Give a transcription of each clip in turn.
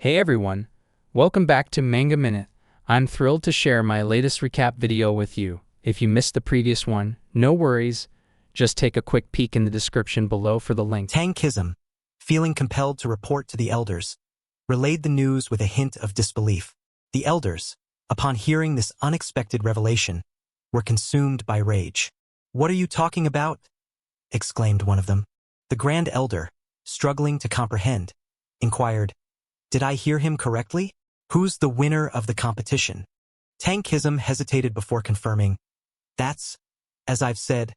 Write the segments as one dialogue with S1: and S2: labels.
S1: Hey everyone, welcome back to MangaMinute. I'm thrilled to share my latest recap video with you. If you missed the previous one, no worries, just take a quick peek in the description below for the link.
S2: Tang Yeon-Myeong, feeling compelled to report to the elders, relayed the news with a hint of disbelief. The elders, upon hearing this unexpected revelation, were consumed by rage. "What are you talking about?" exclaimed one of them. The Grand Elder, struggling to comprehend, inquired, "Did I hear him correctly? Who's the winner of the competition?" Tang Yeon-Myeong hesitated before confirming, "That's, as I've said,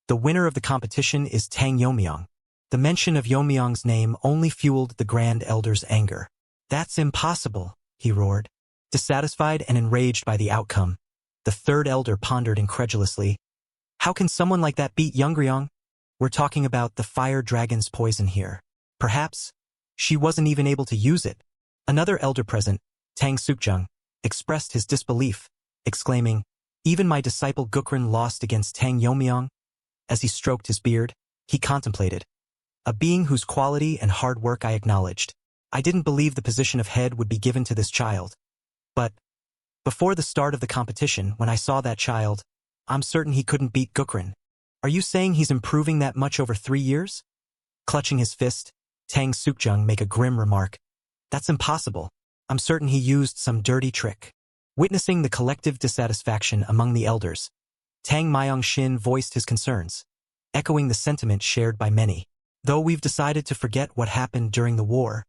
S2: the winner of the competition is Tang Yeon-Myeong." The mention of Yeon-Myeong's name only fueled the Grand Elder's anger. "That's impossible," he roared. Dissatisfied and enraged by the outcome, the third elder pondered incredulously. "How can someone like that beat Yeon-Myeong? We're talking about the fire dragon's poison here. Perhaps she wasn't even able to use it." Another elder present, Tang Suk-jung, expressed his disbelief, exclaiming, "Even my disciple Gukrin lost against Tang Yeon-Myeong." As he stroked his beard, he contemplated, "A being whose quality and hard work I acknowledged. I didn't believe the position of head would be given to this child. But before the start of the competition, when I saw that child, I'm certain he couldn't beat Gukrin. Are you saying he's improving that much over 3 years?" Clutching his fist, Tang Suk-jung made a grim remark. "That's impossible. I'm certain he used some dirty trick." Witnessing the collective dissatisfaction among the elders, Tang Myeong-shin voiced his concerns, echoing the sentiment shared by many. "Though we've decided to forget what happened during the war,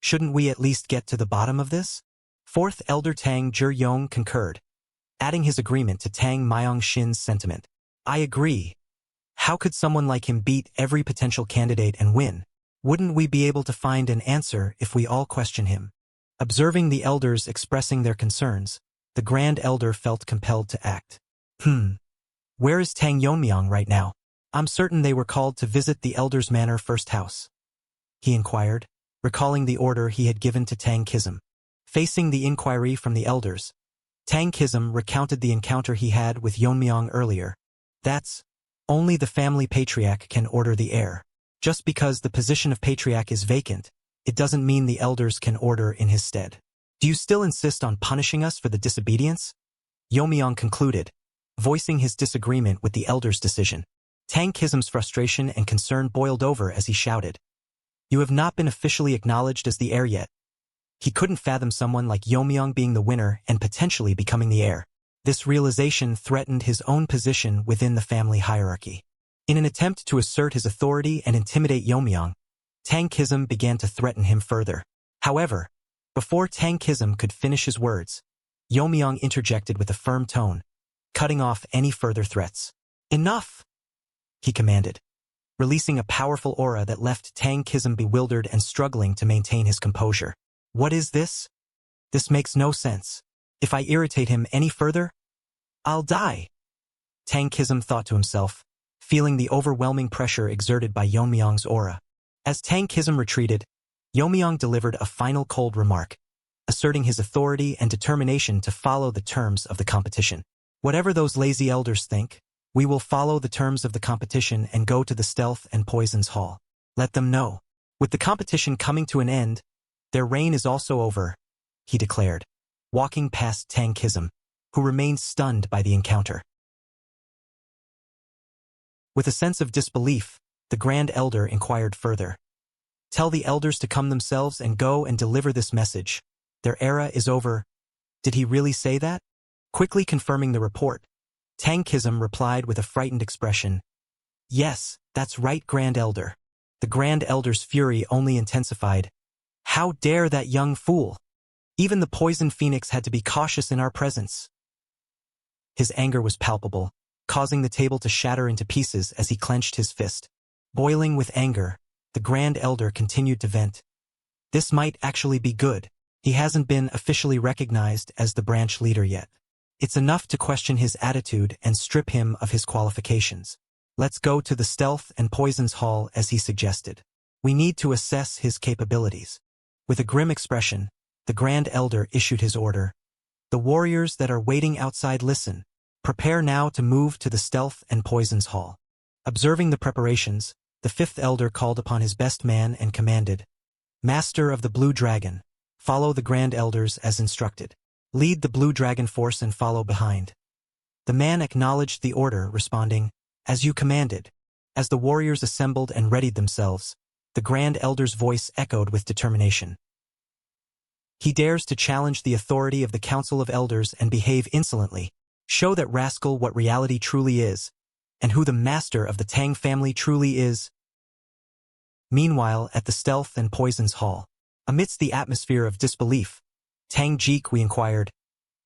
S2: shouldn't we at least get to the bottom of this?" Fourth elder Tang Yeon-Myeong concurred, adding his agreement to Tang Myeong-shin's sentiment. "I agree. How could someone like him beat every potential candidate and win? Wouldn't we be able to find an answer if we all question him?" Observing the elders expressing their concerns, the Grand Elder felt compelled to act. Where is Tang Yeon-Myeong right now? I'm certain they were called to visit the Elder's Manor first house," he inquired, recalling the order he had given to Tang Yeon-Myeong. Facing the inquiry from the elders, Tang Yeon-Myeong recounted the encounter he had with Yeon-Myeong earlier. "That's, only the family patriarch can order the heir. Just because the position of patriarch is vacant, it doesn't mean the elders can order in his stead. Do you still insist on punishing us for the disobedience?" Yeon-Myeong concluded, voicing his disagreement with the elders' decision. Tang Yeon-Myeong's frustration and concern boiled over as he shouted, "You have not been officially acknowledged as the heir yet." He couldn't fathom someone like Yeon-Myeong being the winner and potentially becoming the heir. This realization threatened his own position within the family hierarchy. In an attempt to assert his authority and intimidate Yeon-Myeong, Tang Yeon-Myeong began to threaten him further. However, before Tang Yeon-Myeong could finish his words, Yeon-Myeong interjected with a firm tone, cutting off any further threats. "Enough!" he commanded, releasing a powerful aura that left Tang Yeon-Myeong bewildered and struggling to maintain his composure. "What is this? This makes no sense. If I irritate him any further, I'll die," Tang Yeon-Myeong thought to himself, feeling the overwhelming pressure exerted by Yeon-Myeong's aura. As Tang Yeon-Myeong retreated, Yeon-Myeong delivered a final cold remark, asserting his authority and determination to follow the terms of the competition. "Whatever those lazy elders think, we will follow the terms of the competition and go to the Stealth and Poisons Hall. Let them know. With the competition coming to an end, their reign is also over," he declared, walking past Tang Yeon-Myeong, who remained stunned by the encounter. With a sense of disbelief, the Grand Elder inquired further. "Tell the elders to come themselves and go and deliver this message. Their era is over." Did he really say that? Quickly confirming the report, Tang Yeon-Myeong replied with a frightened expression, "Yes, that's right, Grand Elder." The Grand Elder's fury only intensified. "How dare that young fool! Even the Poison Phoenix had to be cautious in our presence." His anger was palpable, causing the table to shatter into pieces as he clenched his fist. Boiling with anger, the Grand Elder continued to vent. "This might actually be good. He hasn't been officially recognized as the branch leader yet. It's enough to question his attitude and strip him of his qualifications. Let's go to the Stealth and Poisons Hall as he suggested. We need to assess his capabilities." With a grim expression, the Grand Elder issued his order. "The warriors that are waiting outside listen. Prepare now to move to the Stealth and Poisons Hall." Observing the preparations, the fifth elder called upon his best man and commanded, "Master of the Blue Dragon, Follow the Grand Elders as instructed. Lead the Blue Dragon Force and follow behind. The man acknowledged the order, responding, "As you commanded." As the warriors assembled and readied themselves, the Grand Elder's voice echoed with determination. He dares to challenge the authority of the Council of Elders and behave insolently. Show that rascal what reality truly is, and who the master of the Tang family truly is. Meanwhile, at the Stealth and Poisons Hall, amidst the atmosphere of disbelief, Tang Yeon-Myeong inquired,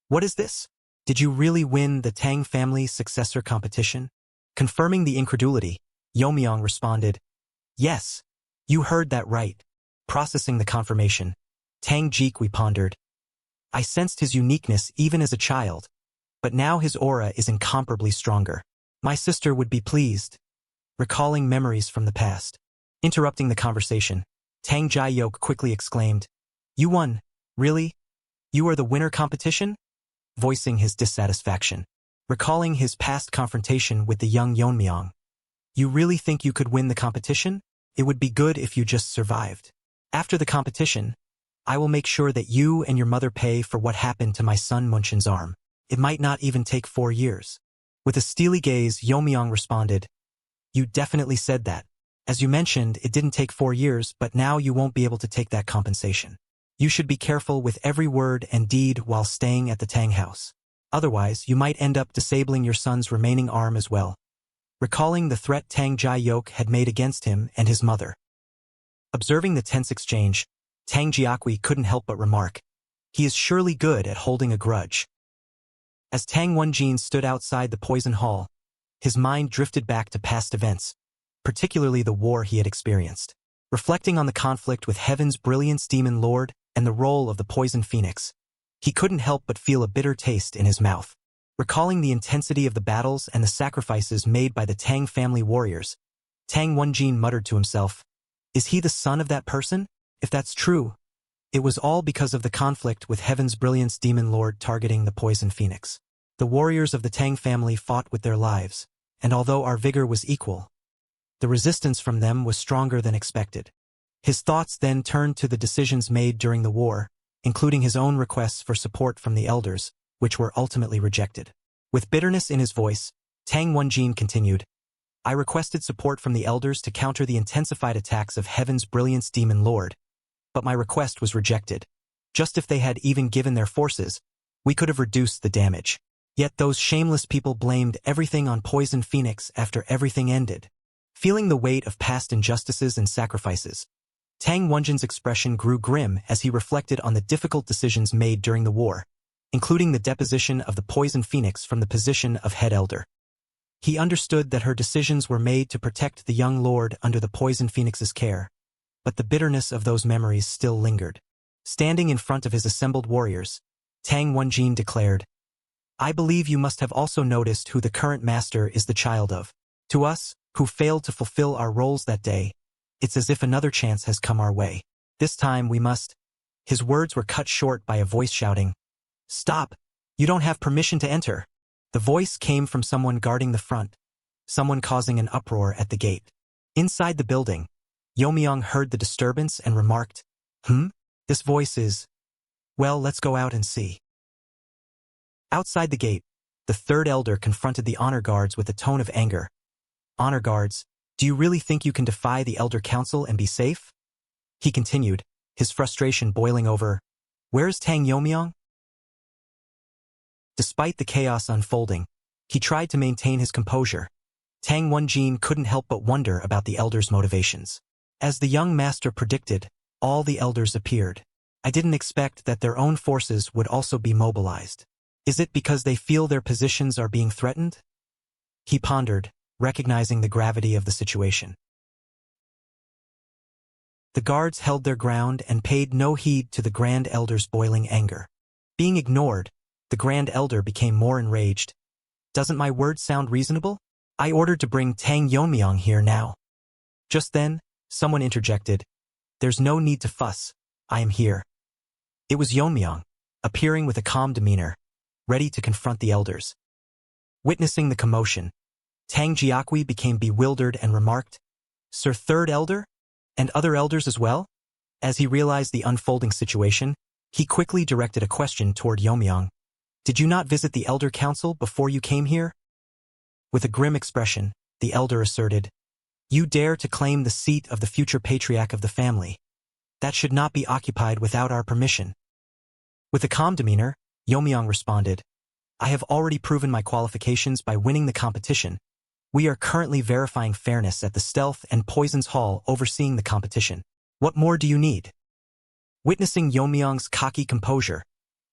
S2: "What is this? Did you really win the Tang family successor competition?" Confirming the incredulity, Yeon-Myeong responded, "Yes, you heard that right." Processing the confirmation, Tang Yeon-Myeong pondered, "I sensed his uniqueness even as a child, but now his aura is incomparably stronger. My sister would be pleased." Recalling memories from the past. Interrupting the conversation, Tang Yeon-Myeong quickly exclaimed, "You won, really? You are the winner competition?" Voicing his dissatisfaction. Recalling his past confrontation with the young Yeon-Myeong. "You really think you could win the competition? It would be good if you just survived. After the competition, I will make sure that you and your mother pay for what happened to my son Munchin's arm. It might not even take 4 years." With a steely gaze, Yeon-Myeong responded, "You definitely said that. As you mentioned, it didn't take 4 years, but now you won't be able to take that compensation. You should be careful with every word and deed while staying at the Tang house. Otherwise, you might end up disabling your son's remaining arm as well." Recalling the threat Tang Yeon-Myeong had made against him and his mother. Observing the tense exchange, Tang Yeon-Myeong couldn't help but remark, "He is surely good at holding a grudge." As Tang Yeon-Myeong stood outside the Poison Hall, his mind drifted back to past events, particularly the war he had experienced. Reflecting on the conflict with Heaven's Brilliance Demon Lord and the role of the Poison Phoenix, he couldn't help but feel a bitter taste in his mouth. Recalling the intensity of the battles and the sacrifices made by the Tang family warriors, Tang Yeon-Myeong muttered to himself, "Is he the son of that person? If that's true, it was all because of the conflict with Heaven's Brilliance Demon Lord targeting the Poison Phoenix. The warriors of the Tang family fought with their lives, and although our vigor was equal, the resistance from them was stronger than expected." His thoughts then turned to the decisions made during the war, including his own requests for support from the elders, which were ultimately rejected. With bitterness in his voice, Tang Yeon-Myeong continued, "I requested support from the elders to counter the intensified attacks of Heaven's Brilliance Demon Lord, but my request was rejected. Just if they had even given their forces, we could have reduced the damage. Yet those shameless people blamed everything on Poison Phoenix after everything ended." Feeling the weight of past injustices and sacrifices, Tang Yeon-Myeong's expression grew grim as he reflected on the difficult decisions made during the war, including the deposition of the Poison Phoenix from the position of head elder. He understood that her decisions were made to protect the young lord under the Poison Phoenix's care, but the bitterness of those memories still lingered. Standing in front of his assembled warriors, Tang Yeon-Myeong declared, "I believe you must have also noticed who the current master is the child of. To us, who failed to fulfill our roles that day, it's as if another chance has come our way. This time we must—" His words were cut short by a voice shouting, "Stop! You don't have permission to enter." The voice came from someone guarding the front, someone causing an uproar at the gate. Inside the building, Yeon-Myeong heard the disturbance and remarked, This voice is— well, let's go out and see." Outside the gate, the third elder confronted the honor guards with a tone of anger. "Honor guards, do you really think you can defy the Elder Council and be safe?" He continued, his frustration boiling over, "Where's Tang Yeon-Myeong?" Despite the chaos unfolding, he tried to maintain his composure. Tang Yeon-Myeong couldn't help but wonder about the elders' motivations. As the young master predicted, all the elders appeared. "I didn't expect that their own forces would also be mobilized. Is it because they feel their positions are being threatened?" He pondered, recognizing the gravity of the situation. The guards held their ground and paid no heed to the Grand Elder's boiling anger. Being ignored, the Grand Elder became more enraged. "Doesn't my word sound reasonable? I ordered to bring Tang Yeon-Myeong here now." Just then, someone interjected, "There's no need to fuss. I am here." It was Yeon-Myeong, appearing with a calm demeanor, ready to confront the elders. Witnessing the commotion, Tang Yeon-Myeong became bewildered and remarked, "Sir Third Elder? And other elders as well?" As he realized the unfolding situation, He quickly directed a question toward Yeon-Myeong. Did you not visit the Elder Council before you came here? With a grim expression, the elder asserted, You dare to claim the seat of the future patriarch of the family. That should not be occupied without our permission. With a calm demeanor, Yeon-Myeong responded, I have already proven my qualifications by winning the competition. We are currently verifying fairness at the Stealth and Poisons Hall overseeing the competition. What more do you need? Witnessing Yeon-Myeong's cocky composure,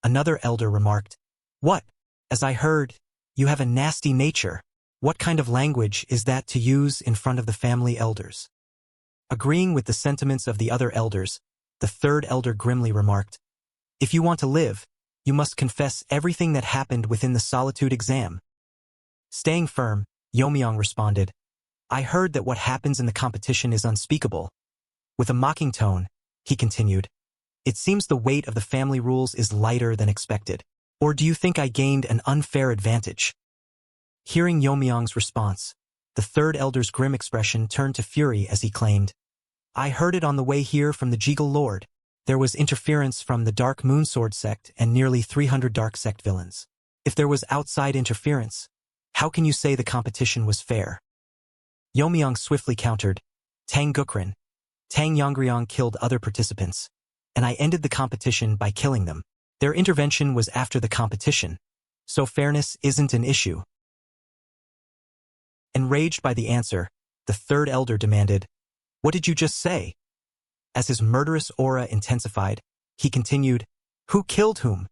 S2: another elder remarked, What? As I heard, you have a nasty nature. What kind of language is that to use in front of the family elders? Agreeing with the sentiments of the other elders, the third elder grimly remarked, If you want to live, you must confess everything that happened within the solitude exam. Staying firm, Yeon-Myeong responded, I heard that what happens in the competition is unspeakable. With a mocking tone, he continued, It seems the weight of the family rules is lighter than expected. Or do you think I gained an unfair advantage? Hearing Yeon-Myeong's response, the third elder's grim expression turned to fury as he claimed, I heard it on the way here from the Jigal Lord. There was interference from the Dark Moon Sword sect and nearly 300 Dark Sect villains. If there was outside interference, how can you say the competition was fair? Yeon-Myeong swiftly countered, Tang Gukrin, Tang Yeon-Myeong killed other participants, and I ended the competition by killing them. Their intervention was after the competition, so fairness isn't an issue. Enraged by the answer, the third elder demanded, What did you just say? As his murderous aura intensified, he continued, Who killed whom?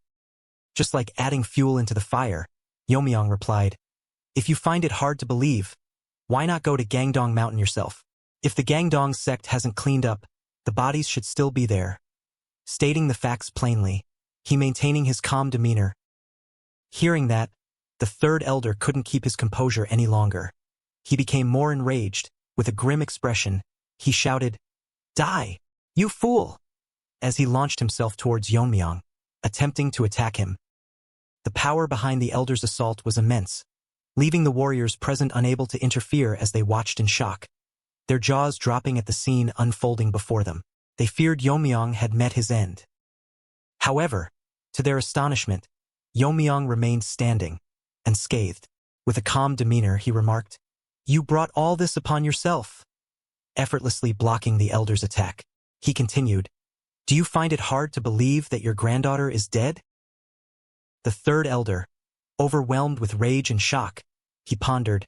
S2: Just like adding fuel into the fire, Yeon-Myeong replied, If you find it hard to believe, why not go to Gangdong Mountain yourself? If the Gangdong sect hasn't cleaned up, the bodies should still be there. Stating the facts plainly, he maintaining his calm demeanor. Hearing that, the third elder couldn't keep his composure any longer. He became more enraged. With a grim expression, he shouted, Die, you fool! As he launched himself towards Yeon-Myeong, attempting to attack him. The power behind the elder's assault was immense, leaving the warriors present unable to interfere as they watched in shock, their jaws dropping at the scene unfolding before them. They feared Yeon-Myeong had met his end. However, to their astonishment, Yeon-Myeong remained standing, unscathed. With a calm demeanor, he remarked, You brought all this upon yourself. Effortlessly blocking the elder's attack, he continued, Do you find it hard to believe that your granddaughter is dead? The third elder, overwhelmed with rage and shock, he pondered,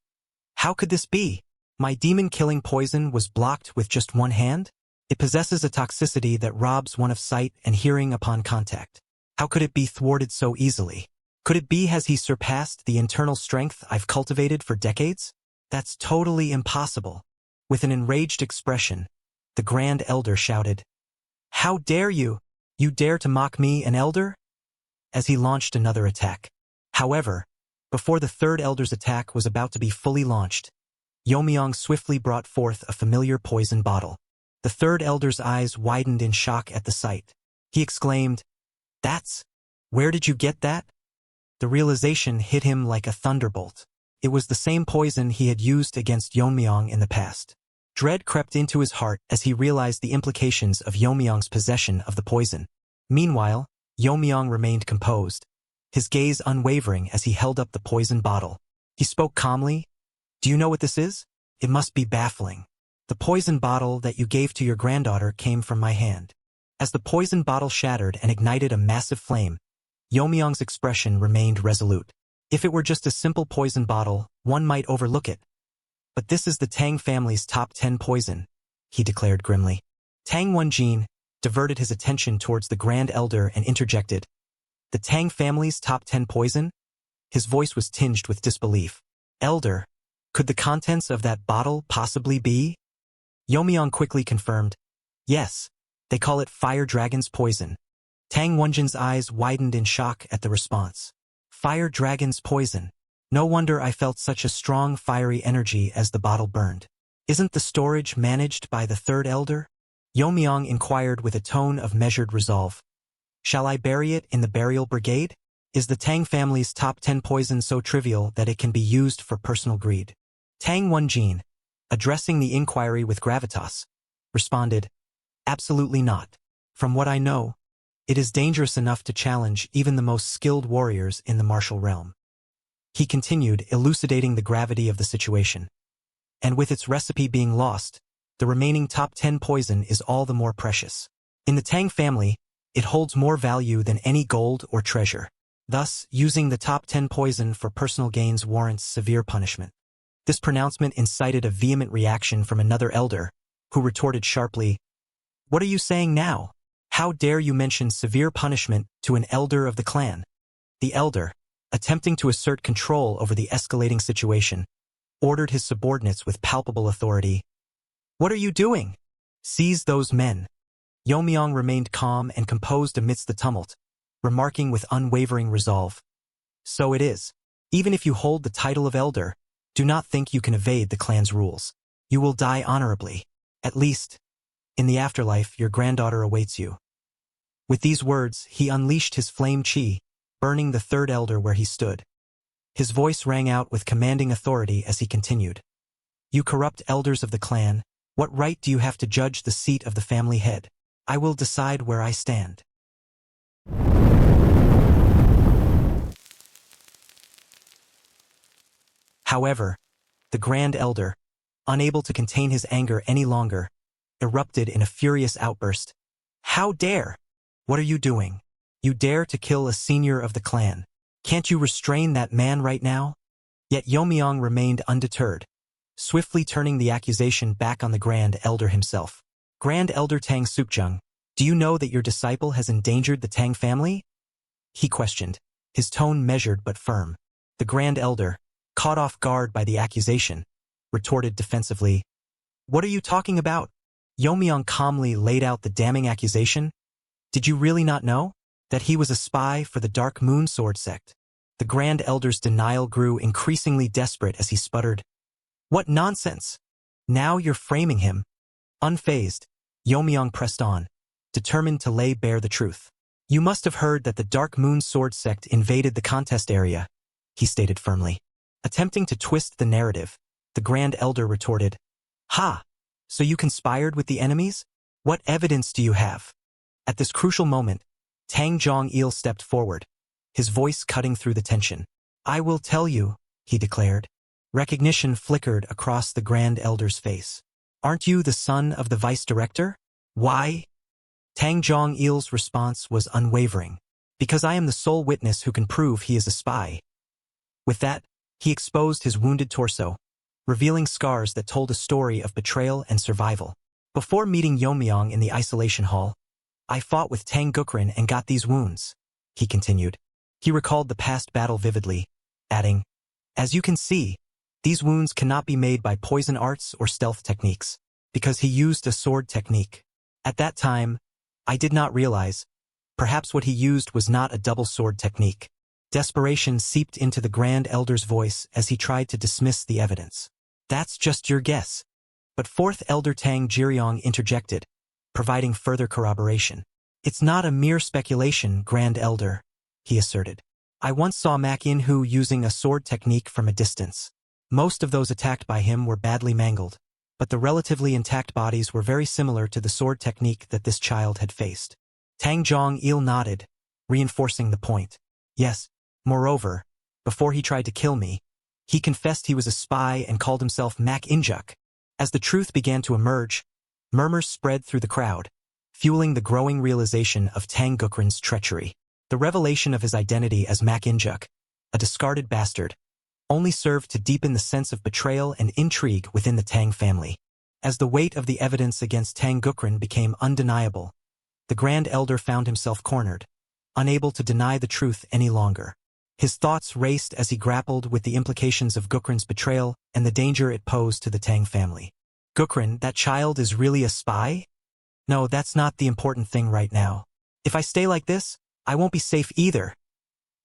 S2: How could this be? My demon-killing poison was blocked with just one hand? It possesses a toxicity that robs one of sight and hearing upon contact. How could it be thwarted so easily? Could it be has he surpassed the internal strength I've cultivated for decades? That's totally impossible. With an enraged expression, the Grand Elder shouted, How dare you? You dare to mock me, an elder? As he launched another attack. However, before the third elder's attack was about to be fully launched, Yeon-Myeong swiftly brought forth a familiar poison bottle. The third elder's eyes widened in shock at the sight. He exclaimed, Where did you get that? The realization hit him like a thunderbolt. It was the same poison he had used against Yeon-Myeong in the past. Dread crept into his heart as he realized the implications of Yeon-Myeong's possession of the poison. Meanwhile, Yeon-Myeong remained composed, his gaze unwavering as he held up the poison bottle. He spoke calmly, Do you know what this is? It must be baffling. The poison bottle that you gave to your granddaughter came from my hand. As the poison bottle shattered and ignited a massive flame, Yeon-Myeong's expression remained resolute. If it were just a simple poison bottle, one might overlook it. But this is the Tang family's top 10 poison, he declared grimly. Tang Yeon-Myeong diverted his attention towards the Grand Elder and interjected, The Tang family's top 10 poison? His voice was tinged with disbelief. Elder, could the contents of that bottle possibly be? Yeon-Myeong quickly confirmed, Yes, they call it Fire Dragon's poison. Tang Yeon-Myeong's eyes widened in shock at the response. Fire Dragon's poison. No wonder I felt such a strong fiery energy as the bottle burned. Isn't the storage managed by the third elder? Yeon-Myeong inquired with a tone of measured resolve. Shall I bury it in the burial brigade? Is the Tang family's top 10 poison so trivial that it can be used for personal greed? Tang Yeon-Myeong, addressing the inquiry with gravitas, responded, Absolutely not. From what I know, It is dangerous enough to challenge even the most skilled warriors in the martial realm. He continued, elucidating the gravity of the situation. And with its recipe being lost, the remaining top 10 poison is all the more precious. In the Tang family, it holds more value than any gold or treasure. Thus, using the top 10 poison for personal gains warrants severe punishment. This pronouncement incited a vehement reaction from another elder, who retorted sharply, "What are you saying now? How dare you mention severe punishment to an elder of the clan?" The elder, attempting to assert control over the escalating situation, ordered his subordinates with palpable authority, "What are you doing? Seize those men." Yeon-Myeong remained calm and composed amidst the tumult, remarking with unwavering resolve, "So it is. Even if you hold the title of elder, do not think you can evade the clan's rules. You will die honorably. At least, in the afterlife, your granddaughter awaits you." With these words, he unleashed his flame chi, burning the third elder where he stood. His voice rang out with commanding authority as he continued, "You corrupt elders of the clan, what right do you have to judge the seat of the family head? I will decide where I stand." However, the Grand Elder, unable to contain his anger any longer, erupted in a furious outburst. "How dare? What are you doing? You dare to kill a senior of the clan. Can't you restrain that man right now?" Yet Yeon-Myeong remained undeterred, swiftly turning the accusation back on the Grand Elder himself. "Grand Elder Tang Sukjung, do you know that your disciple has endangered the Tang family?" he questioned, his tone measured but firm. The Grand Elder, caught off guard by the accusation, retorted defensively, "What are you talking about?" Yeon-Myeong calmly laid out the damning accusation. "Did you really not know that he was a spy for the Dark Moon Sword sect?" The Grand Elder's denial grew increasingly desperate as he sputtered, "What nonsense! Now you're framing him." Unfazed, Yeon-Myeong pressed on, determined to lay bare the truth. "You must have heard that the Dark Moon Sword sect invaded the contest area," he stated firmly. Attempting to twist the narrative, the Grand Elder retorted, "Ha! So you conspired with the enemies? What evidence do you have?" At this crucial moment, Tang Yeon-Il stepped forward, his voice cutting through the tension. "I will tell you," he declared. Recognition flickered across the Grand Elder's face. "Aren't you the son of the vice director?" "Why?" Tang Yeon-Il's response was unwavering. "Because I am the sole witness who can prove he is a spy." With that, he exposed his wounded torso, revealing scars that told a story of betrayal and survival. "Before meeting Yeon-Myeong in the isolation hall, I fought with Tang Gukrin and got these wounds," he continued. He recalled the past battle vividly, adding, "As you can see, these wounds cannot be made by poison arts or stealth techniques, because he used a sword technique. At that time, I did not realize, perhaps what he used was not a double sword technique." Desperation seeped into the Grand Elder's voice as he tried to dismiss the evidence. "That's just your guess." But Fourth Elder Tang Yeon-Myeong interjected, providing further corroboration. "It's not a mere speculation, Grand Elder," he asserted. "I once saw Mak In-Hu using a sword technique from a distance. Most of those attacked by him were badly mangled, but the relatively intact bodies were very similar to the sword technique that this child had faced." Tang Yeon-Il nodded, reinforcing the point. "Yes. Moreover, before he tried to kill me, he confessed he was a spy and called himself Mak Injuk." As the truth began to emerge, murmurs spread through the crowd, fueling the growing realization of Tang Gukrin's treachery. The revelation of his identity as Mak Injuk, a discarded bastard, only served to deepen the sense of betrayal and intrigue within the Tang family. As the weight of the evidence against Tang Gukrin became undeniable, the Grand Elder found himself cornered, unable to deny the truth any longer. His thoughts raced as he grappled with the implications of Gukrin's betrayal and the danger it posed to the Tang family. "Gukrin, that child is really a spy? No, that's not the important thing right now. If I stay like this, I won't be safe either."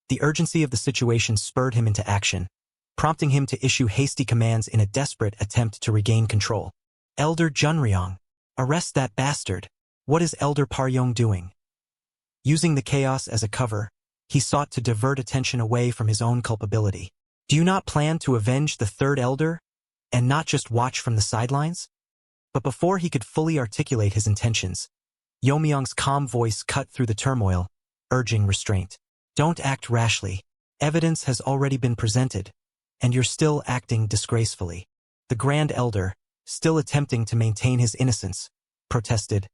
S2: The urgency of the situation spurred him into action, prompting him to issue hasty commands in a desperate attempt to regain control. "Elder Junryong, arrest that bastard. What is Elder Paryong doing?" Using the chaos as a cover, he sought to divert attention away from his own culpability. "Do you not plan to avenge the third elder, and not just watch from the sidelines?" But before he could fully articulate his intentions, Yeon-Myeong's calm voice cut through the turmoil, urging restraint. Don't act rashly. Evidence has already been presented, and you're still acting disgracefully. The Grand Elder, still attempting to maintain his innocence, protested.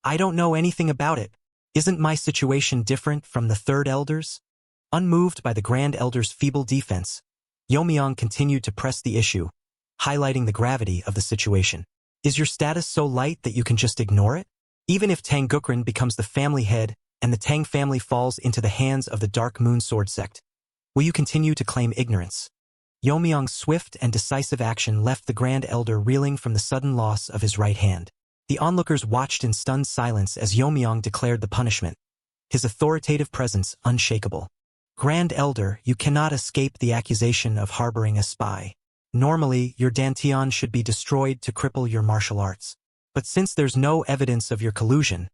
S2: I don't know anything about it. Isn't my situation different from the third elders? Unmoved by the Grand Elder's feeble defense, Yeon-Myeong continued to press the issue, highlighting the gravity of the situation. Is your status so light that you can just ignore it? Even if Tang Gukrin becomes the family head and the Tang family falls into the hands of the Dark Moon Sword sect, will you continue to claim ignorance? Yeon-Myeong's swift and decisive action left the Grand Elder reeling from the sudden loss of his right hand. The onlookers watched in stunned silence as Yeon-Myeong declared the punishment, his authoritative presence unshakable. Grand Elder, you cannot escape the accusation of harboring a spy. Normally, your dantian should be destroyed to cripple your martial arts. But since there's no evidence of your collusion,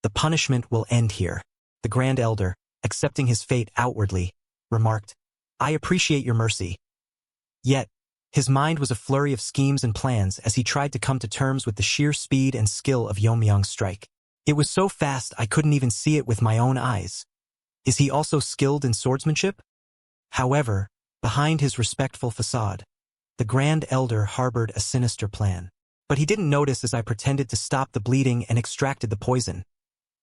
S2: the punishment will end here. The Grand Elder, accepting his fate outwardly, remarked, I appreciate your mercy. Yet, his mind was a flurry of schemes and plans as he tried to come to terms with the sheer speed and skill of Yeon-Myeong's strike. It was so fast I couldn't even see it with my own eyes. Is he also skilled in swordsmanship? However, behind his respectful facade, the Grand Elder harbored a sinister plan. But he didn't notice as I pretended to stop the bleeding and extracted the poison.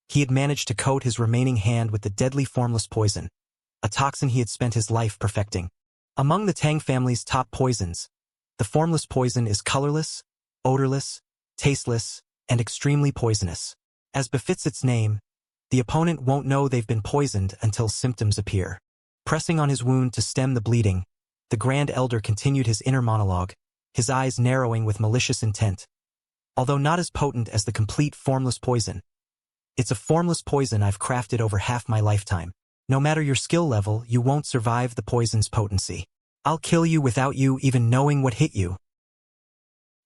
S2: He had managed to coat his remaining hand with the deadly formless poison, a toxin he had spent his life perfecting. Among the Tang family's top poisons, the formless poison is colorless, odorless, tasteless, and extremely poisonous. As befits its name, the opponent won't know they've been poisoned until symptoms appear. Pressing on his wound to stem the bleeding, the Grand Elder continued his inner monologue, his eyes narrowing with malicious intent. Although not as potent as the complete formless poison, it's a formless poison I've crafted over half my lifetime. No matter your skill level, you won't survive the poison's potency. I'll kill you without you even knowing what hit you.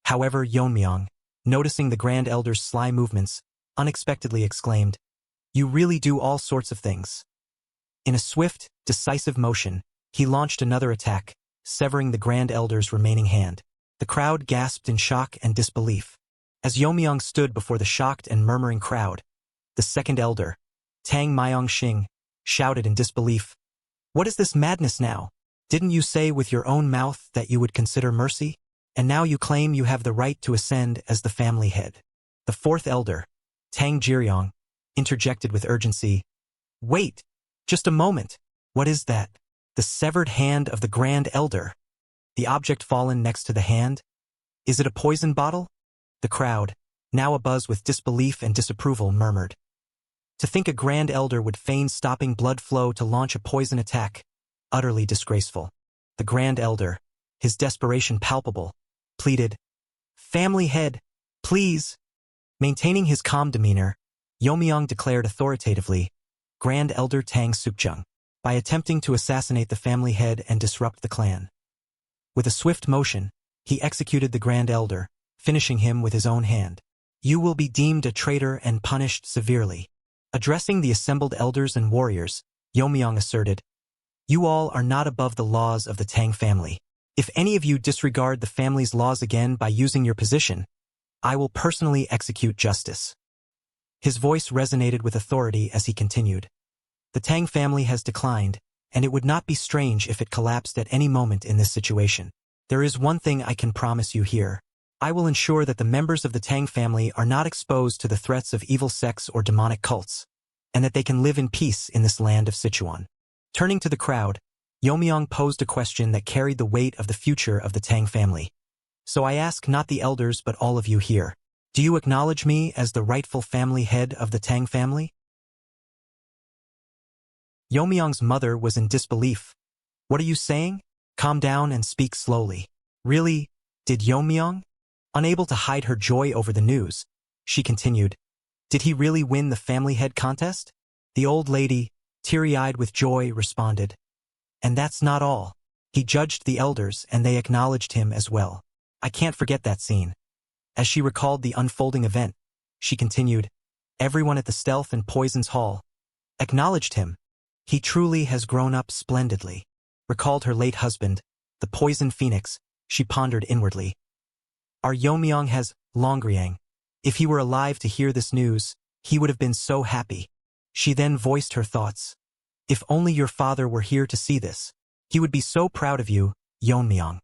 S2: However, Yeon-Myeong, noticing the Grand Elder's sly movements, unexpectedly exclaimed, You really do all sorts of things. In a swift, decisive motion, he launched another attack, severing the Grand Elder's remaining hand. The crowd gasped in shock and disbelief. As Yeon-Myeong stood before the shocked and murmuring crowd, the second elder, Tang Yeon-Myeong, shouted in disbelief, What is this madness now? Didn't you say with your own mouth that you would consider mercy? And now you claim you have the right to ascend as the family head. The fourth elder, Tang Yeon-Myeong, interjected with urgency, Wait, just a moment. What is that? The severed hand of the Grand Elder. The object fallen next to the hand? Is it a poison bottle? The crowd, now abuzz with disbelief and disapproval, murmured. To think a Grand Elder would feign stopping blood flow to launch a poison attack. Utterly disgraceful. The Grand Elder, his desperation palpable, pleaded, Family head, please. Maintaining his calm demeanor, Yeon-Myeong declared authoritatively, Grand Elder Tang Sukjung, by attempting to assassinate the family head and disrupt the clan. With a swift motion, he executed the Grand Elder, finishing him with his own hand. You will be deemed a traitor and punished severely. Addressing the assembled elders and warriors, Yeon-Myeong asserted, You all are not above the laws of the Tang family. If any of you disregard the family's laws again by using your position, I will personally execute justice. His voice resonated with authority as he continued. The Tang family has declined, and it would not be strange if it collapsed at any moment in this situation. There is one thing I can promise you here. I will ensure that the members of the Tang family are not exposed to the threats of evil sects or demonic cults, and that they can live in peace in this land of Sichuan. Turning to the crowd, Yeon-Myeong posed a question that carried the weight of the future of the Tang family. So I ask not the elders but all of you here. Do you acknowledge me as the rightful family head of the Tang family? Yeon-Myeong's mother was in disbelief. What are you saying? Calm down and speak slowly. Really? Did Yeon-Myeong? Unable to hide her joy over the news, she continued, Did he really win the family head contest? The old lady, teary-eyed with joy, responded, And that's not all. He judged the elders and they acknowledged him as well. I can't forget that scene. As she recalled the unfolding event, she continued, Everyone at the Stealth and Poisons Hall acknowledged him. He truly has grown up splendidly. Recalled her late husband, the Poison Phoenix, she pondered inwardly. Our Yeon-Myeong has Longriang. If he were alive to hear this news, He would have been so happy. She then voiced her thoughts. If only your father were here to see this. He would be so proud of you, Yeon-Myeong.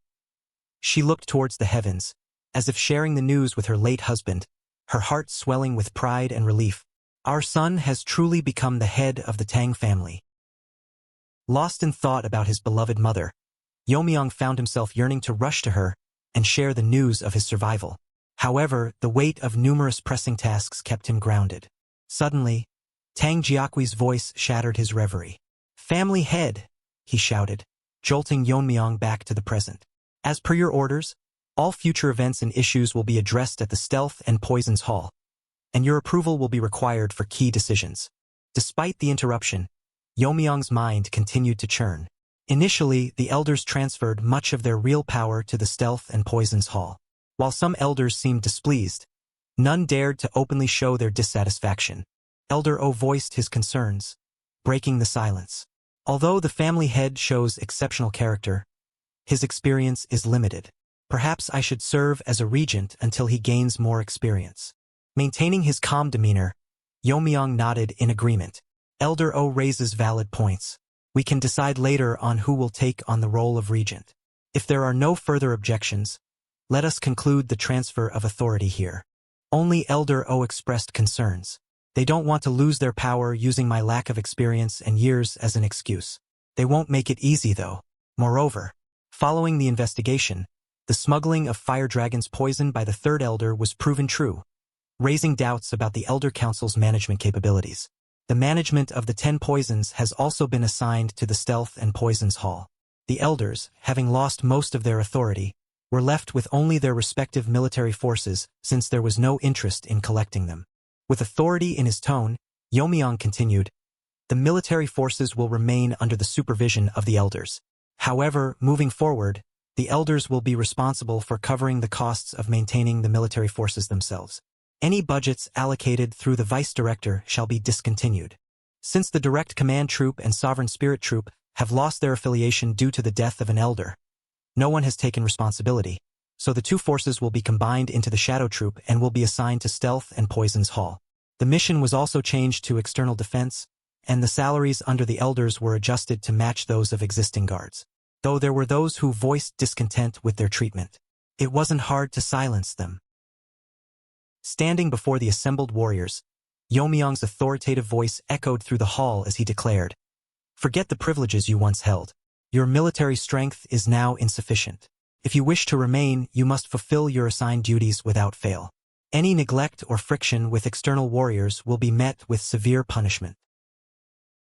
S2: She looked towards the heavens, as if sharing the news with her late husband, her heart swelling with pride and relief. Our son has truly become the head of the Tang family. Lost in thought about his beloved mother, Yeon-Myeong found himself yearning to rush to her and share the news of his survival. However, the weight of numerous pressing tasks kept him grounded. Suddenly, Tang Jiakwi's voice shattered his reverie. "Family head," he shouted, jolting Yeon-Myeong back to the present. "As per your orders, all future events and issues will be addressed at the Stealth and Poisons Hall, and your approval will be required for key decisions." Despite the interruption, Yeon-Myeong's mind continued to churn. Initially, the elders transferred much of their real power to the Stealth and Poisons Hall. While some elders seemed displeased, none dared to openly show their dissatisfaction. Elder O voiced his concerns, breaking the silence. Although the family head shows exceptional character, his experience is limited. Perhaps I should serve as a regent until he gains more experience. Maintaining his calm demeanor, Yeon-Myeong nodded in agreement. Elder O raises valid points. We can decide later on who will take on the role of regent. If there are no further objections, let us conclude the transfer of authority here. Only Elder O expressed concerns. They don't want to lose their power using my lack of experience and years as an excuse. They won't make it easy though. Moreover, following the investigation, the smuggling of Fire Dragon's poison by the third elder was proven true, raising doubts about the Elder Council's management capabilities. The management of the 10 poisons has also been assigned to the Stealth and Poisons Hall. The elders, having lost most of their authority, were left with only their respective military forces since there was no interest in collecting them. With authority in his tone, Yeon-Myeong continued, "The military forces will remain under the supervision of the elders. However, moving forward, the elders will be responsible for covering the costs of maintaining the military forces themselves. Any budgets allocated through the vice director shall be discontinued. Since the direct command troop and sovereign spirit troop have lost their affiliation due to the death of an elder, no one has taken responsibility, so the two forces will be combined into the shadow troop and will be assigned to Stealth and Poisons Hall. The mission was also changed to external defense, and the salaries under the elders were adjusted to match those of existing guards. Though there were those who voiced discontent with their treatment, it wasn't hard to silence them." Standing before the assembled warriors, Yeon-Myeong's authoritative voice echoed through the hall as he declared, "Forget the privileges you once held. Your military strength is now insufficient. If you wish to remain, you must fulfill your assigned duties without fail. Any neglect or friction with external warriors will be met with severe punishment."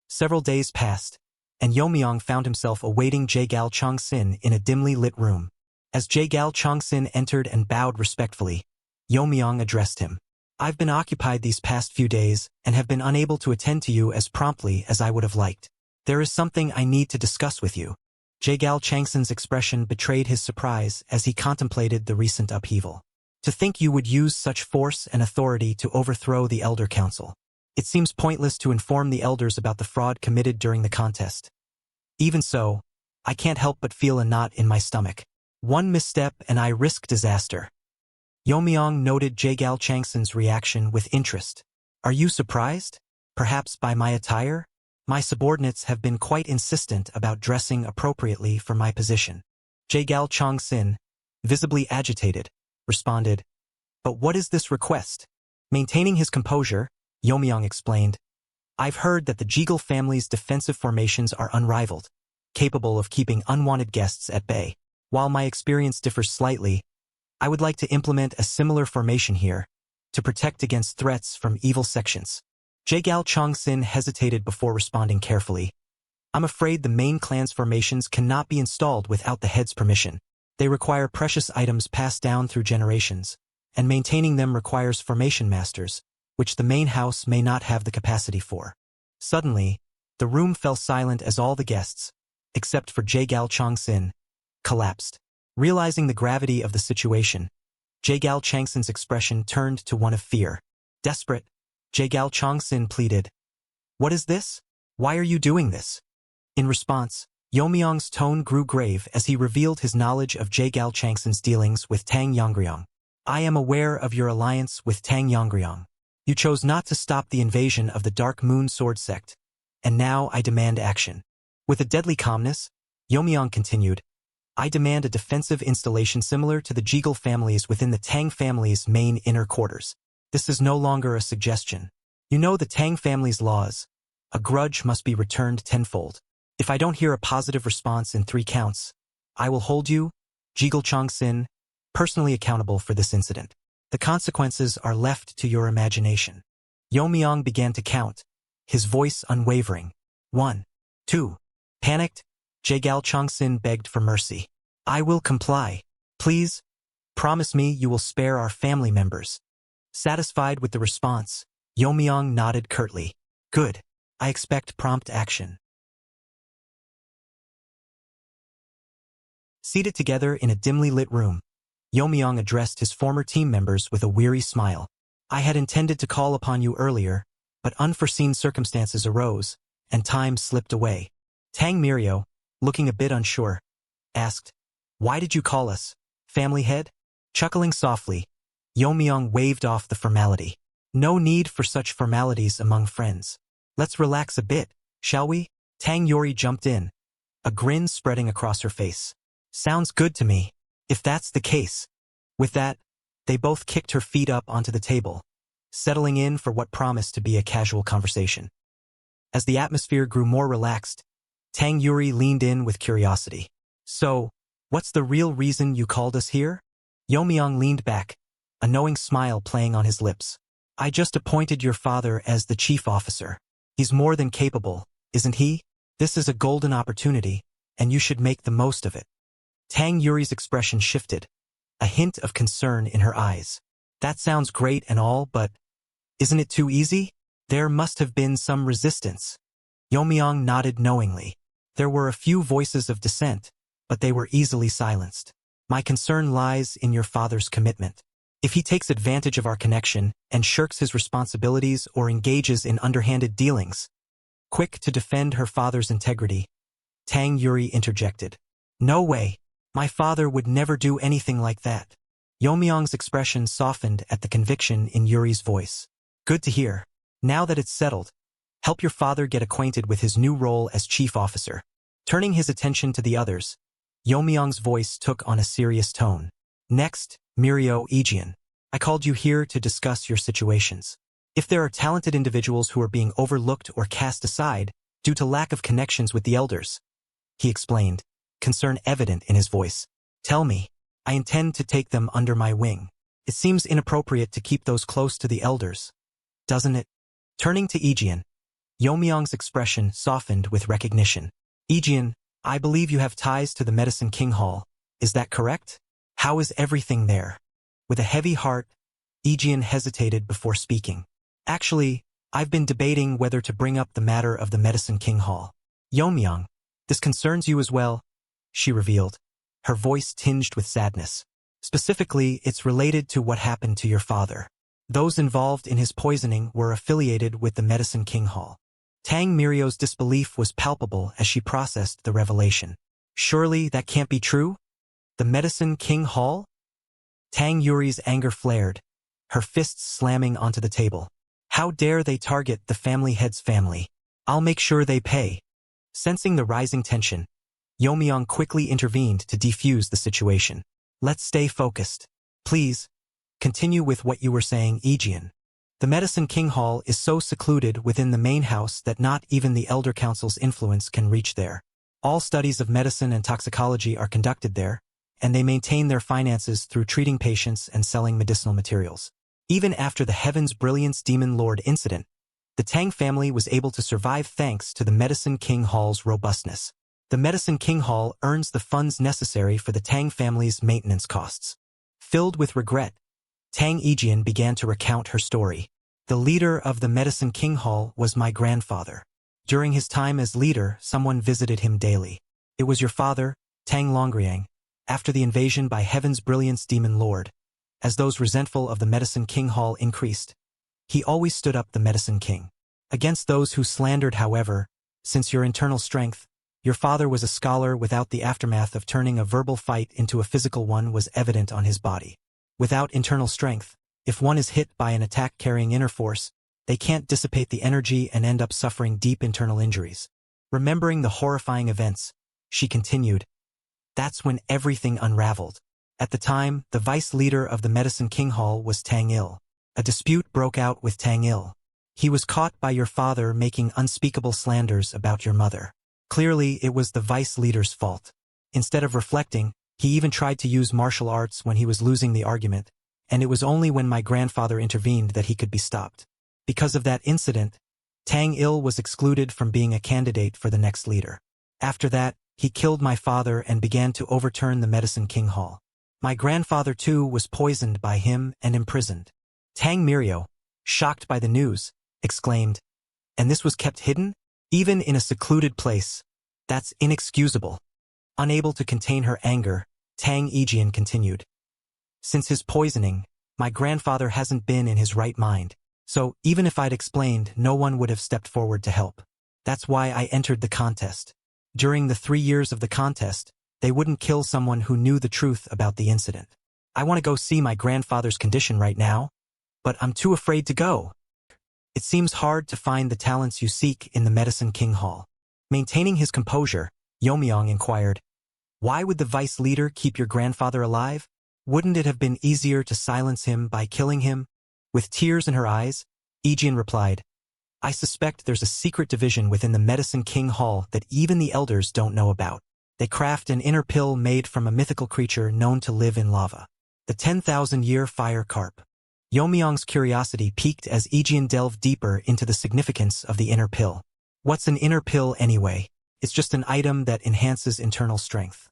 S2: Several days passed, and Yeon-Myeong found himself awaiting Jigal Chong-sin in a dimly lit room. As Jigal Chong-sin entered and bowed respectfully, Yeon-Myeong addressed him. "I've been occupied these past few days and have been unable to attend to you as promptly as I would have liked. There is something I need to discuss with you." Jigal Chang-sin's expression betrayed his surprise as he contemplated the recent upheaval. "To think you would use such force and authority to overthrow the Elder Council. It seems pointless to inform the elders about the fraud committed during the contest. Even so, I can't help but feel a knot in my stomach. One misstep and I risk disaster." Yeon-Myeong noted Jigal Chang-sin's reaction with interest. "Are you surprised? Perhaps by my attire? My subordinates have been quite insistent about dressing appropriately for my position." Jigal Chong-sin, visibly agitated, responded, "But what is this request?" Maintaining his composure, Yeon-Myeong explained, "I've heard that the Jigal family's defensive formations are unrivaled, capable of keeping unwanted guests at bay. While my experience differs slightly, I would like to implement a similar formation here, to protect against threats from evil sections." Jigal Chong-sin hesitated before responding carefully. "I'm afraid the main clan's formations cannot be installed without the head's permission. They require precious items passed down through generations, and maintaining them requires formation masters, which the main house may not have the capacity for." Suddenly, the room fell silent as all the guests, except for Jigal Chong-sin, collapsed. Realizing the gravity of the situation, Jigal Chang-sin's expression turned to one of fear. Desperate, Jigal Chong-sin pleaded, "What is this? Why are you doing this?" In response, Yeon-Myeong's tone grew grave as he revealed his knowledge of Jigal Chang-sin's dealings with Tang Yeon-Myeong. "I am aware of your alliance with Tang Yeon-Myeong. You chose not to stop the invasion of the Dark Moon Sword Sect, and now I demand action. With a deadly calmness, Yeon-Myeong continued, I demand a defensive installation similar to the Jigal families within the Tang family's main inner quarters. This is no longer a suggestion. You know the Tang family's laws. A grudge must be returned tenfold. If I don't hear a positive response in 3 counts, I will hold you, Jigal Chong-sin, personally accountable for this incident. The consequences are left to your imagination. Yeon-Myeong began to count, his voice unwavering. 1, 2. Panicked, Jigal Chong-sin begged for mercy. I will comply. Please, promise me you will spare our family members. Satisfied with the response, Yeon-Myeong nodded curtly. Good. I expect prompt action. Seated together in a dimly lit room, Yeon-Myeong addressed his former team members with a weary smile. I had intended to call upon you earlier, but unforeseen circumstances arose, and time slipped away. Tang Yeon-Myeong, looking a bit unsure, asked, Why did you call us, family head? Chuckling softly, Yeon-Myeong waved off the formality. No need for such formalities among friends. Let's relax a bit, shall we? Tang Yeon-Myeong jumped in, a grin spreading across her face. Sounds good to me. If that's the case. With that, they both kicked her feet up onto the table, settling in for what promised to be a casual conversation. As the atmosphere grew more relaxed, Tang Yeon-Myeong leaned in with curiosity. So, what's the real reason you called us here? Yeon-Myeong leaned back, a knowing smile playing on his lips. I just appointed your father as the chief officer. He's more than capable, isn't he? This is a golden opportunity, and you should make the most of it. Tang Yeon-Myeong's expression shifted, a hint of concern in her eyes. That sounds great and all, but isn't it too easy? There must have been some resistance. Yeon-Myeong nodded knowingly. There were a few voices of dissent, but they were easily silenced. My concern lies in your father's commitment. If he takes advantage of our connection and shirks his responsibilities or engages in underhanded dealings. Quick to defend her father's integrity, Tang Yeon-Myeong interjected. No way. My father would never do anything like that. Yeon-Myeong's expression softened at the conviction in Yuri's voice. Good to hear. Now that it's settled, help your father get acquainted with his new role as chief officer. Turning his attention to the others, Yeon-Myeong's voice took on a serious tone. Next, Ecchi, I called you here to discuss your situations. If there are talented individuals who are being overlooked or cast aside due to lack of connections with the elders, he explained, concern evident in his voice. Tell me. I intend to take them under my wing. It seems inappropriate to keep those close to the elders, doesn't it? Turning to Ecchi, Yeon-Myeong's expression softened with recognition. Ecchi, I believe you have ties to the Medicine King Hall. Is that correct? How is everything there? With a heavy heart, Ecchi hesitated before speaking. Actually, I've been debating whether to bring up the matter of the Medicine King Hall. Yeon-Myeong, this concerns you as well, she revealed, her voice tinged with sadness. Specifically, it's related to what happened to your father. Those involved in his poisoning were affiliated with the Medicine King Hall. Tang Yeon-Myeong's disbelief was palpable as she processed the revelation. Surely that can't be true? The Medicine King Hall? Tang Yeon-Myeong's anger flared, her fists slamming onto the table. How dare they target the family head's family? I'll make sure they pay. Sensing the rising tension, Yeon-Myeong quickly intervened to defuse the situation. Let's stay focused. Please, continue with what you were saying, Ecchi. The Medicine King Hall is so secluded within the main house that not even the Elder Council's influence can reach there. All studies of medicine and toxicology are conducted there, and they maintain their finances through treating patients and selling medicinal materials. Even after the Heaven's Brilliance Demon Lord incident, the Tang family was able to survive thanks to the Medicine King Hall's robustness. The Medicine King Hall earns the funds necessary for the Tang family's maintenance costs. Filled with regret, Tang Ecchi began to recount her story. The leader of the Medicine King Hall was my grandfather. During his time as leader, someone visited him daily. It was your father, Tang Longyang, after the invasion by Heaven's Brilliance Demon Lord. As those resentful of the Medicine King Hall increased, he always stood up the Medicine King. Against those who slandered, however, since your internal strength, your father was a scholar without the aftermath of turning a verbal fight into a physical one was evident on his body. Without internal strength, If one is hit by an attack carrying inner force, they can't dissipate the energy and end up suffering deep internal injuries. Remembering the horrifying events, she continued, "That's when everything unraveled. At the time, the vice leader of the Medicine King Hall was Tang Il. A dispute broke out with Tang Il. He was caught by your father making unspeakable slanders about your mother. Clearly, it was the vice leader's fault. Instead of reflecting, he even tried to use martial arts when he was losing the argument, and it was only when my grandfather intervened that he could be stopped. Because of that incident, Tang Il was excluded from being a candidate for the next leader. After that, he killed my father and began to overturn the Medicine King Hall. My grandfather too was poisoned by him and imprisoned." Tang Yeon-Myeong, shocked by the news, exclaimed, "And this was kept hidden? Even in a secluded place? That's inexcusable." Unable to contain her anger, Tang Yeon continued, "Since his poisoning, my grandfather hasn't been in his right mind. So, even if I'd explained, no one would have stepped forward to help. That's why I entered the contest. During the 3 years of the contest, they wouldn't kill someone who knew the truth about the incident. I want to go see my grandfather's condition right now, but I'm too afraid to go." It seems hard to find the talents you seek in the Medicine King Hall. Maintaining his composure, Yeon-Myeong inquired, "Why would the vice leader keep your grandfather alive? Wouldn't it have been easier to silence him by killing him?" With tears in her eyes, Ijin replied, "I suspect there's a secret division within the Medicine King Hall that even the elders don't know about. They craft an inner pill made from a mythical creature known to live in lava. The 10,000-year fire carp." Yeon-Myeong's curiosity piqued as Ijin delved deeper into the significance of the inner pill. "What's an inner pill anyway? It's just an item that enhances internal strength,"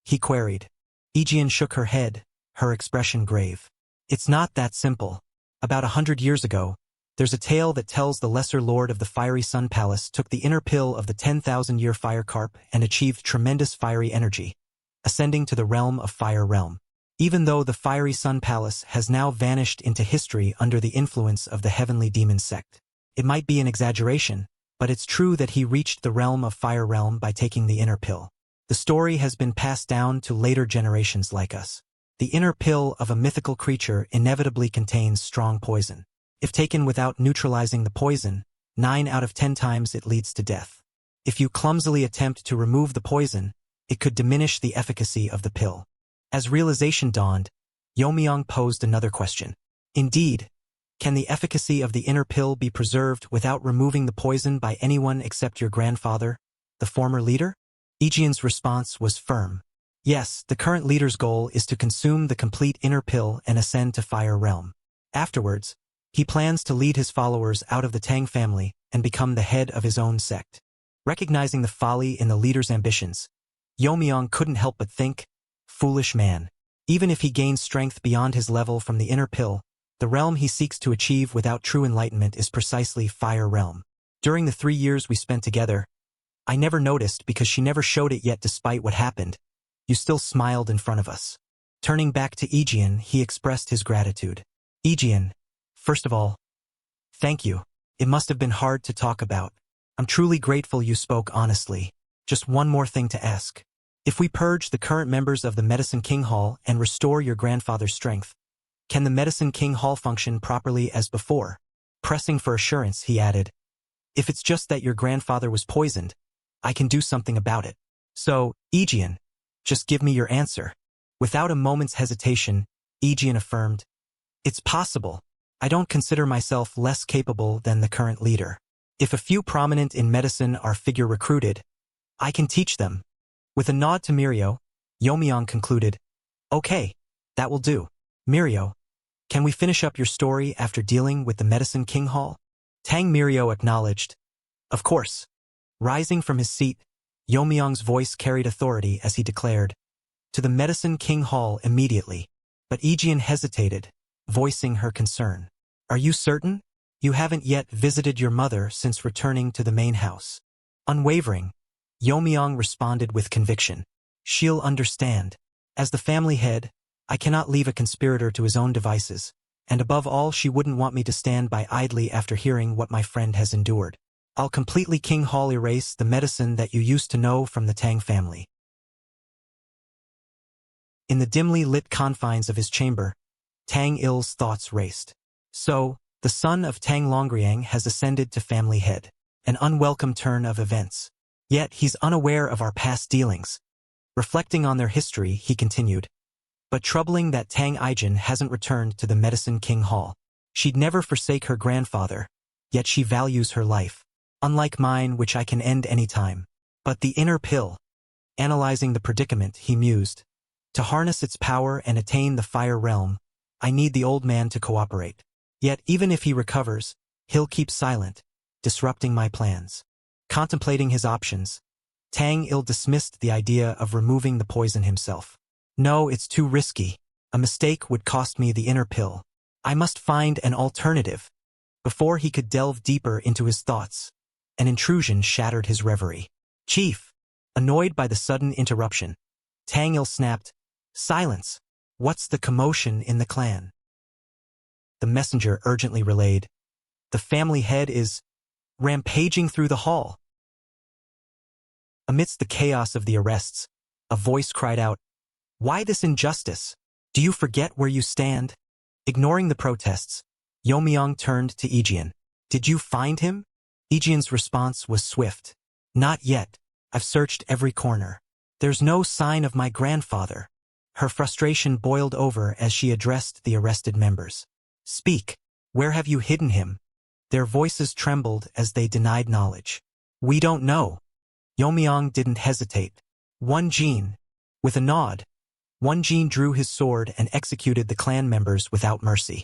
S2: he queried. Ijin shook her head, her expression grave. "It's not that simple. About 100 years ago, there's a tale that tells the lesser lord of the fiery sun palace took the inner pill of the 10,000-year fire carp and achieved tremendous fiery energy, ascending to the realm of fire realm. Even though the fiery sun palace has now vanished into history under the influence of the heavenly demon sect. It might be an exaggeration, but it's true that he reached the realm of fire realm by taking the inner pill. The story has been passed down to later generations like us. The inner pill of a mythical creature inevitably contains strong poison. If taken without neutralizing the poison, 9 out of 10 times it leads to death. If you clumsily attempt to remove the poison, it could diminish the efficacy of the pill." As realization dawned, Yeon-Myeong posed another question. "Indeed, can the efficacy of the inner pill be preserved without removing the poison by anyone except your grandfather, the former leader?" Ijin's response was firm. "Yes, the current leader's goal is to consume the complete inner pill and ascend to fire realm. Afterwards, he plans to lead his followers out of the Tang family and become the head of his own sect." Recognizing the folly in the leader's ambitions, Yeon-Myeong couldn't help but think, foolish man. Even if he gains strength beyond his level from the inner pill, the realm he seeks to achieve without true enlightenment is precisely fire realm. During the 3 years we spent together, I never noticed because she never showed it yet despite what happened. You still smiled in front of us. Turning back to Ijin, he expressed his gratitude. "Ijin, first of all, thank you. It must have been hard to talk about. I'm truly grateful you spoke honestly. Just one more thing to ask. If we purge the current members of the Medicine King Hall and restore your grandfather's strength, can the Medicine King Hall function properly as before?" Pressing for assurance, he added, "If it's just that your grandfather was poisoned, I can do something about it. So, Ijin, just give me your answer." Without a moment's hesitation, Ijin affirmed, "It's possible. I don't consider myself less capable than the current leader. If a few prominent in medicine are figure recruited, I can teach them." With a nod to Mirio, Yeon-Myeong concluded, "Okay, that will do. Mirio, can we finish up your story after dealing with the Medicine King Hall?" Tang Mirio acknowledged, "Of course." Rising from his seat, Yeon-Myeong's voice carried authority as he declared, "To the Medicine King Hall immediately." But Ijin hesitated, voicing her concern. "Are you certain? You haven't yet visited your mother since returning to the main house." Unwavering, Yeon-Myeong responded with conviction. "She'll understand. As the family head, I cannot leave a conspirator to his own devices, and above all she wouldn't want me to stand by idly after hearing what my friend has endured. I'll completely King Hall erase the medicine that you used to know from the Tang family." In the dimly lit confines of his chamber, Tang Il's thoughts raced. So, the son of Tang Longyang has ascended to family head. An unwelcome turn of events. Yet he's unaware of our past dealings. Reflecting on their history, he continued. But troubling that Tang Ijin hasn't returned to the Medicine King Hall. She'd never forsake her grandfather, yet she values her life. Unlike mine, which I can end any time. But the inner pill. Analyzing the predicament, he mused. To harness its power and attain the fire realm, I need the old man to cooperate. Yet even if he recovers, he'll keep silent, disrupting my plans. Contemplating his options, Tang Il dismissed the idea of removing the poison himself. No, it's too risky. A mistake would cost me the inner pill. I must find an alternative. Before he could delve deeper into his thoughts, an intrusion shattered his reverie. Chief! Annoyed by the sudden interruption, Tang Il snapped, Silence! What's the commotion in the clan? The messenger urgently relayed. The family head is rampaging through the hall. Amidst the chaos of the arrests, a voice cried out, Why this injustice? Do you forget where you stand? Ignoring the protests, Yeon-Myeong turned to Ijeon. Did you find him? Ijeon's response was swift. Not yet. I've searched every corner. There's no sign of my grandfather. Her frustration boiled over as she addressed the arrested members. Speak. Where have you hidden him? Their voices trembled as they denied knowledge. We don't know. Yeon-Myeong didn't hesitate. With a nod, Won-jin drew his sword and executed the clan members without mercy.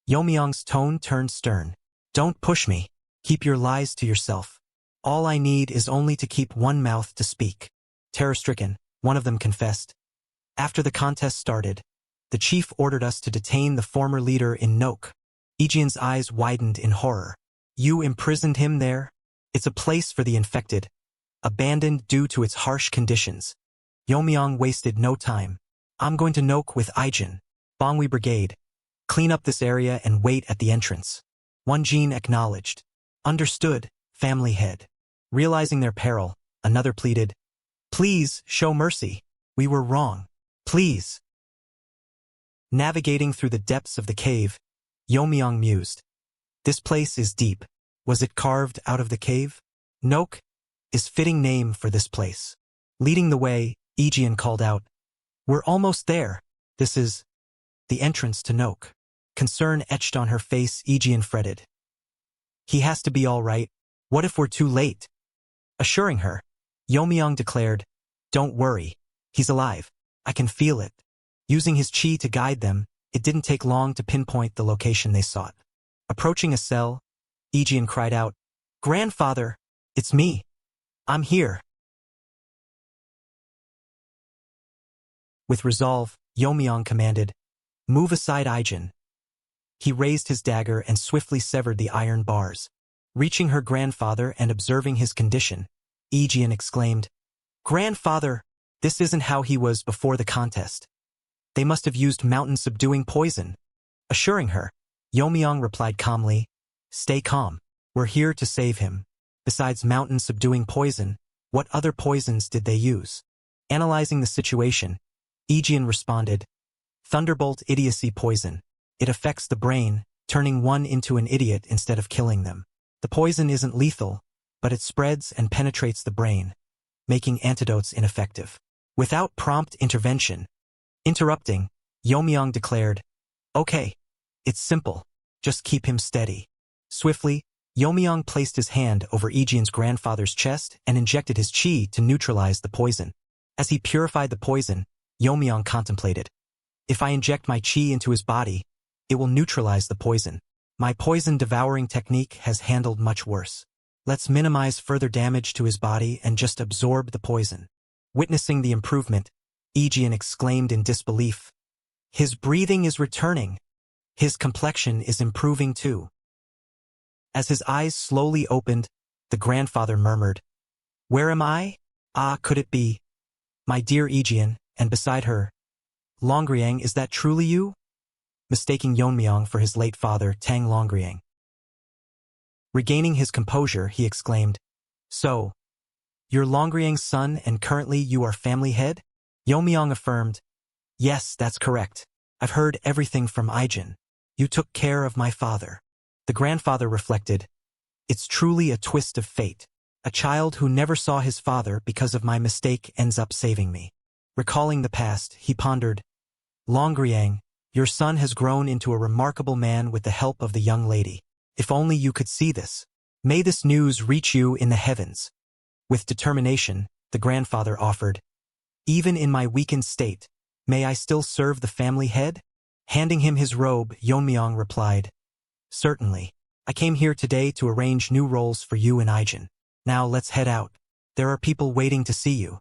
S2: Yeon-Myeong's tone turned stern. Don't push me. Keep your lies to yourself. All I need is only to keep one mouth to speak. Terror-stricken, one of them confessed. After the contest started, the chief ordered us to detain the former leader in Nok. Ijeon's eyes widened in horror. You imprisoned him there? It's a place for the infected, abandoned due to its harsh conditions. Yeon-Myeong wasted no time. I'm going to Nok with Ijeon. Bangwi Brigade. Clean up this area and wait at the entrance. Won-jin acknowledged. Understood, family head. Realizing their peril, another pleaded. Please, show mercy. We were wrong. Please. Navigating through the depths of the cave, Yeon-Myeong mused. This place is deep. Was it carved out of the cave? Nok is fitting name for this place. Leading the way, Ijeon called out. We're almost there. This is the entrance to Nok. Concern etched on her face, Ijeon fretted. He has to be all right. What if we're too late? Assuring her, Yeon-Myeong declared, Don't worry. He's alive. I can feel it. Using his chi to guide them, it didn't take long to pinpoint the location they sought. Approaching a cell, Ijeon cried out, Grandfather, it's me. I'm here. With resolve, Yeon-Myeong commanded, Move aside, Ijeon. He raised his dagger and swiftly severed the iron bars. Reaching her grandfather and observing his condition, Ijeon exclaimed, Grandfather, this isn't how he was before the contest. They must have used mountain-subduing poison. Assuring her, Yeon-Myeong replied calmly, Stay calm. We're here to save him. Besides mountain-subduing poison, what other poisons did they use? Analyzing the situation, Ijeon responded, Thunderbolt idiocy poison. It affects the brain, turning one into an idiot instead of killing them. The poison isn't lethal, but it spreads and penetrates the brain, making antidotes ineffective. Without prompt intervention, interrupting, Yeon-Myeong declared, Okay, it's simple. Just keep him steady. Swiftly, Yeon-Myeong placed his hand over Ijeon's grandfather's chest and injected his chi to neutralize the poison. As he purified the poison, Yeon-Myeong contemplated. If I inject my chi into his body, it will neutralize the poison. My poison devouring technique has handled much worse. Let's minimize further damage to his body and just absorb the poison. Witnessing the improvement, Ijeon exclaimed in disbelief. His breathing is returning. His complexion is improving too. As his eyes slowly opened, the grandfather murmured, Where am I? Ah, could it be? My dear Ijeon, and beside her, Longyang, is that truly you? Mistaking Yeon-Myeong for his late father, Tang Longyang. Regaining his composure, he exclaimed, So, You're Longriang's son and currently you are family head? Yeon-Myeong affirmed. Yes, that's correct. I've heard everything from Ijin. You took care of my father. The grandfather reflected. It's truly a twist of fate. A child who never saw his father because of my mistake ends up saving me. Recalling the past, he pondered. Longriang, your son has grown into a remarkable man with the help of the young lady. If only you could see this. May this news reach you in the heavens. With determination, the grandfather offered. Even in my weakened state, may I still serve the family head? Handing him his robe, Yeon-Myeong replied. Certainly. I came here today to arrange new roles for you and Ijin. Now let's head out. There are people waiting to see you.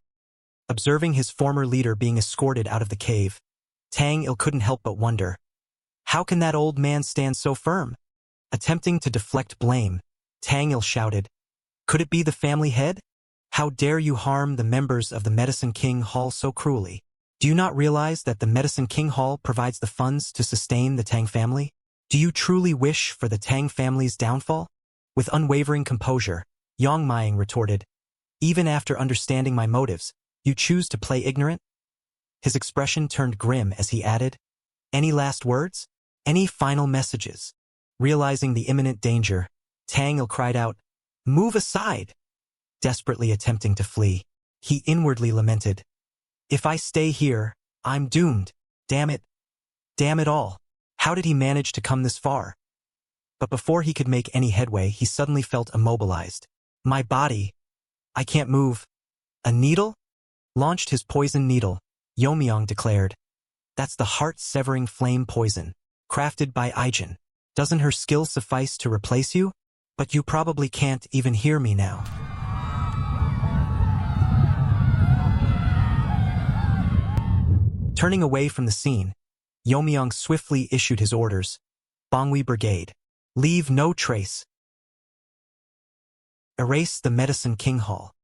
S2: Observing his former leader being escorted out of the cave, Tang Yeon couldn't help but wonder. How can that old man stand so firm? Attempting to deflect blame, Tang Yeon shouted. Could it be the family head? How dare you harm the members of the Medicine King Hall so cruelly? Do you not realize that the Medicine King Hall provides the funds to sustain the Tang family? Do you truly wish for the Tang family's downfall? With unwavering composure, Yeon-Myeong retorted. Even after understanding my motives, you choose to play ignorant? His expression turned grim as he added, Any last words? Any final messages? Realizing the imminent danger, Tang Yeon cried out, Move aside! Desperately attempting to flee, he inwardly lamented. If I stay here, I'm doomed. Damn it. Damn it all. How did he manage to come this far? But before he could make any headway, he suddenly felt immobilized. My body. I can't move. A needle? Launched his poison needle, Yeon-Myeong declared. That's the heart-severing flame poison, crafted by Ijin. Doesn't her skill suffice to replace you? But you probably can't even hear me now. Turning away from the scene, Yeon-Myeong swiftly issued his orders. Bangwi Brigade. Leave no trace. Erase the Medicine King Hall.